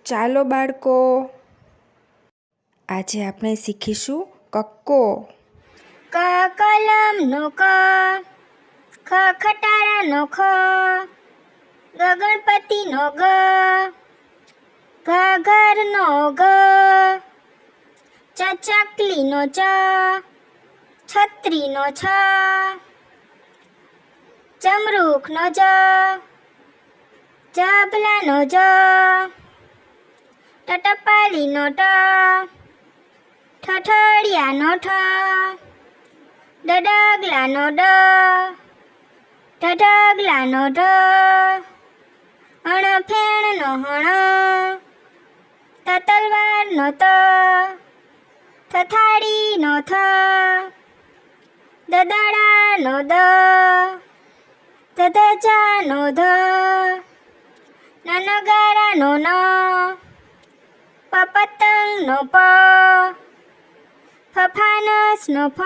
ચાલો બાળકો, આજે આપણે શીખીશું કક્કો. ક કલમનો ક, ખ ખટારાનો ખ, ગ ગણપતિનો ગ, ઘ ઘરનો ઘ, ચ ચકલીનો ચ, છત્રીનો છ, જમરૂખનો જ, જભલાનો જ, ટટપાલીનો ટ, ઠઠડિયાનો ઠ, ડડગલાનો ડ, ઢઢગલાનો ઢ, અણફેણનો હણ, તલવારનો ત, થથાડીનો થ, દદડાનો દ, ધધજાનો ધ, નનગારાનો ન, પતંગનો પ, ફાનસનો ફ,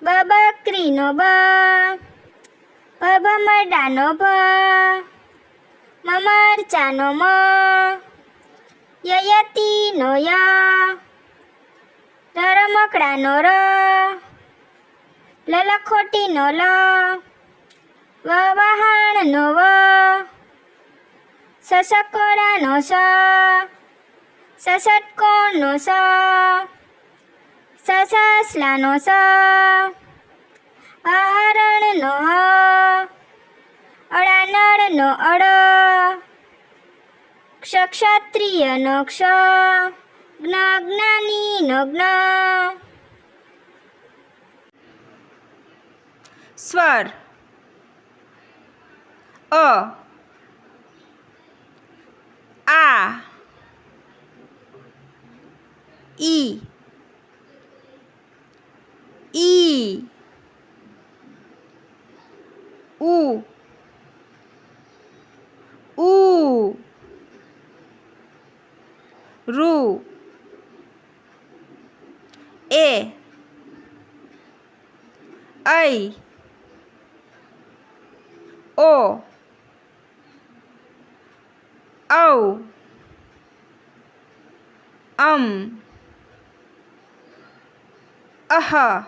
બકરીનો બ, ભમરડાનો ભ, મરચાનો મ, યયતીનો ય, રમકડાનો ર, લલખોટીનો લ, વહાણનો વ, સસકોરાનો સ, સસટકોણનો સ, સસલાનો સ, હરણનો હ, અડાનળનો અડ, ક્ષત્રિયનો ક્ષ, જ્ઞાનીનો જ્ઞ. સ્વર અ, આ, ઈ, ઉ, રૂ, એ, ઐ, ઓ, ઔ, અહ,